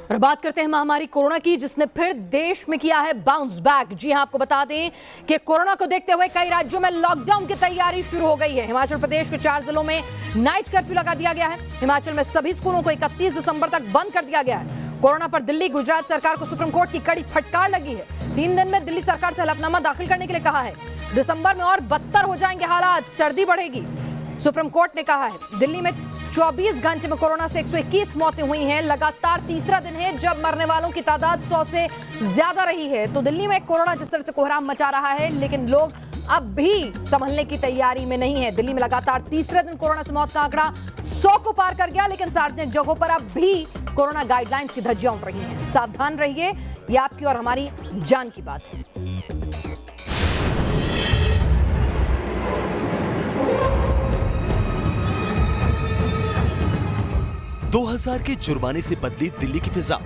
और बात करते हैं महामारी कोरोना की, जिसने फिर देश में किया है बाउंस बैक। जी हां, आपको बता दें कि कोरोना को देखते हुए कई राज्यों में लॉकडाउन की तैयारी शुरू हो गई है। हिमाचल प्रदेश के 4 जिलों में नाइट कर्फ्यू लगा दिया गया है। हिमाचल में सभी स्कूलों को 31 दिसंबर तक बंद कर दिया गया है। कोरोना पर दिल्ली, गुजरात सरकार को सुप्रीम कोर्ट की कड़ी फटकार लगी है। 3 दिन में दिल्ली सरकार से हलफनामा दाखिल करने के लिए कहा है। दिसंबर में और बदतर हो जाएंगे हालात, सर्दी बढ़ेगी। सुप्रीम कोर्ट ने कहा है दिल्ली में 24 घंटे में कोरोना से 121 मौतें हुई हैं। लगातार तीसरा दिन है जब मरने वालों की तादाद 100 से ज्यादा रही है। तो दिल्ली में कोरोना जिस तरह से कोहराम मचा रहा है, लेकिन लोग अब भी संभलने की तैयारी में नहीं है। दिल्ली में लगातार तीसरे दिन कोरोना से मौत का आंकड़ा 100 को पार कर गया, लेकिन सार्वजनिक जगहों पर अब भी कोरोना गाइडलाइंस की धज्जियां उड़ रही हैं। सावधान रहिए, यह आपकी और हमारी जान की बात है। 2000 के जुर्माने से बदली दिल्ली की फिजा।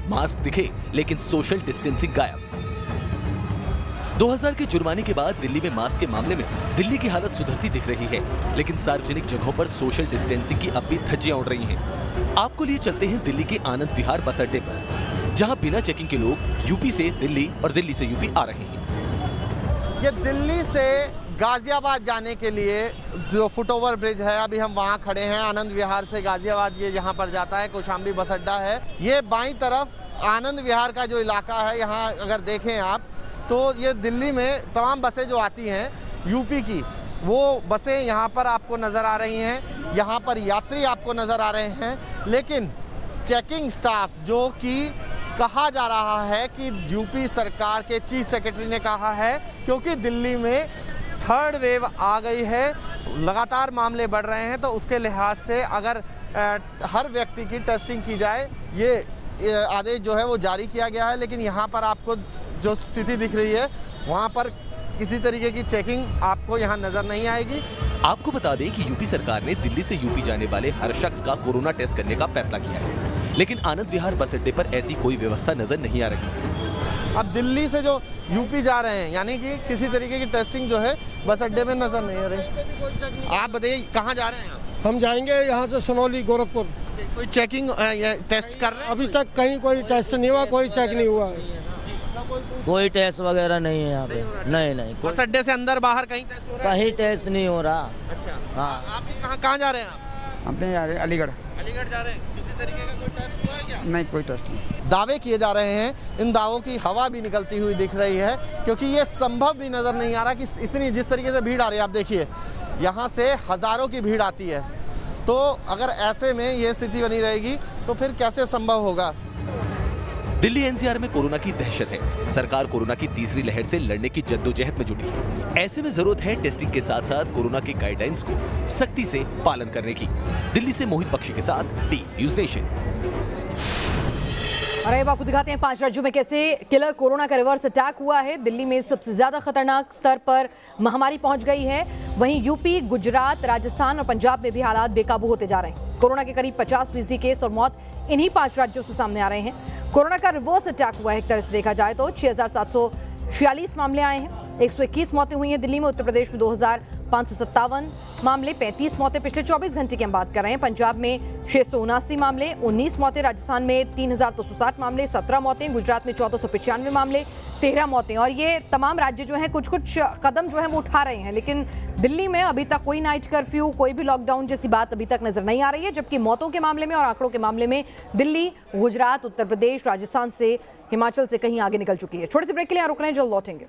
मास्क दिखे लेकिन सोशल डिस्टेंसिंग गायब। 2000 के जुर्माने के बाद दिल्ली में मास्क के मामले में दिल्ली की हालत सुधरती दिख रही है, लेकिन सार्वजनिक जगहों पर सोशल डिस्टेंसिंग की अब भी धज्जियां उड़ रही हैं। आपको लिए चलते हैं दिल्ली के आनंद विहार बस अड्डे पर, जहां बिना चेकिंग के लोग यूपी से दिल्ली और दिल्ली से यूपी आ रहे हैं। ये दिल्ली से गाजियाबाद जाने के लिए जो फुटओवर ब्रिज है, अभी हम वहाँ खड़े हैं। आनंद विहार से गाजियाबाद ये यहाँ पर जाता है, कौशाम्बी बस अड्डा है। ये बाईं तरफ आनंद विहार का जो इलाका है, यहाँ अगर देखें आप तो ये दिल्ली में तमाम बसें जो आती हैं यूपी की, वो बसें यहाँ पर आपको नज़र आ रही हैं। यहाँ पर यात्री आपको नज़र आ रहे हैं, लेकिन चेकिंग स्टाफ जो कि कहा जा रहा है कि यूपी सरकार के चीफ सेक्रेटरी ने कहा है, क्योंकि दिल्ली में थर्ड वेव आ गई है, लगातार मामले बढ़ रहे हैं, तो उसके लिहाज से अगर हर व्यक्ति की टेस्टिंग की जाए, ये आदेश जो है वो जारी किया गया है। लेकिन यहाँ पर आपको जो स्थिति दिख रही है, वहाँ पर किसी तरीके की चेकिंग आपको यहाँ नज़र नहीं आएगी। आपको बता दें कि यूपी सरकार ने दिल्ली से यूपी जाने वाले हर शख्स का कोरोना टेस्ट करने का फैसला किया है, लेकिन आनंद विहार बस अड्डे पर ऐसी कोई व्यवस्था नजर नहीं आ रही। अब दिल्ली से जो यूपी जा रहे हैं, यानी कि किसी तरीके की टेस्टिंग जो है बस अड्डे में नजर नहीं आ रही। आप बताइए कहाँ जा रहे हैं आप? हम जाएंगे यहाँ से सोनौली, गोरखपुर। कोई चेकिंग टेस्ट कर रहे हैं? अभी तक कहीं कोई टेस्ट नहीं हुआ, कोई चेक नहीं हुआ। कोई टेस्ट वगैरह नहीं है यहाँ पे। नहीं बस अड्डे से अंदर बाहर कहीं टेस्ट हो रहा है? कहीं टेस्ट नहीं हो रहा। अच्छा, हाँ। आप कहाँ जा रहे हैं आप? अपने जा रहे हैं अलीगढ़। अलीगढ़ जा रहे हैं। किसी तरीके का कोई टेस्ट हुआ है क्या? नहीं, कोई टेस्ट नहीं। दावे किए जा रहे हैं, इन दावों की हवा भी निकलती हुई दिख रही है, क्योंकि ये संभव भी नज़र नहीं आ रहा कि इतनी जिस तरीके से भीड़ आ रही है। आप देखिए, यहाँ से हज़ारों की भीड़ आती है, तो अगर ऐसे में ये स्थिति बनी रहेगी तो फिर कैसे संभव होगा? दिल्ली एनसीआर में कोरोना की दहशत है। सरकार कोरोना की तीसरी लहर से लड़ने की जद्दोजहद में जुटी है। ऐसे में जरूरत है टेस्टिंग के साथ साथ कोरोना के गाइडलाइंस को सख्ती से पालन करने की। दिल्ली से मोहित बख्शी के साथ टी न्यूज़ नेशन। और अब आपको दिखाते हैं 5 राज्यों में कैसे किलर कोरोना का रिवर्स अटैक हुआ है। दिल्ली में सबसे ज्यादा खतरनाक स्तर पर महामारी पहुंच गई है। वहीं यूपी, गुजरात, राजस्थान और पंजाब में भी हालात बेकाबू होते जा रहे हैं। कोरोना के करीब 50% केस और मौत इन्हीं 5 राज्यों से सामने आ रहे हैं। कोरोना का रिवर्स अटैक हुआ है। एक तरह से देखा जाए तो 6746 मामले आए हैं, 121 मौतें हुई हैं दिल्ली में। उत्तर प्रदेश में 2557 मामले, 35 मौतें पिछले 24 घंटे की हम बात कर रहे हैं। पंजाब में 679 मामले, 19 मौतें। राजस्थान में 3260 मामले, 17 मौतें। गुजरात में 1495 मामले, 13 मौतें। और ये तमाम राज्य जो हैं कुछ कदम जो है वो उठा रहे हैं, लेकिन दिल्ली में अभी तक कोई नाइट कर्फ्यू, कोई भी लॉकडाउन जैसी बात अभी तक नजर नहीं आ रही है। जबकि मौतों के मामले में और आंकड़ों के मामले में दिल्ली, गुजरात, उत्तर प्रदेश, राजस्थान से, हिमाचल से कहीं आगे निकल चुकी है। छोटे से ब्रेक के लिए यहाँ रुक रहे हैं, जल्द लौटेंगे।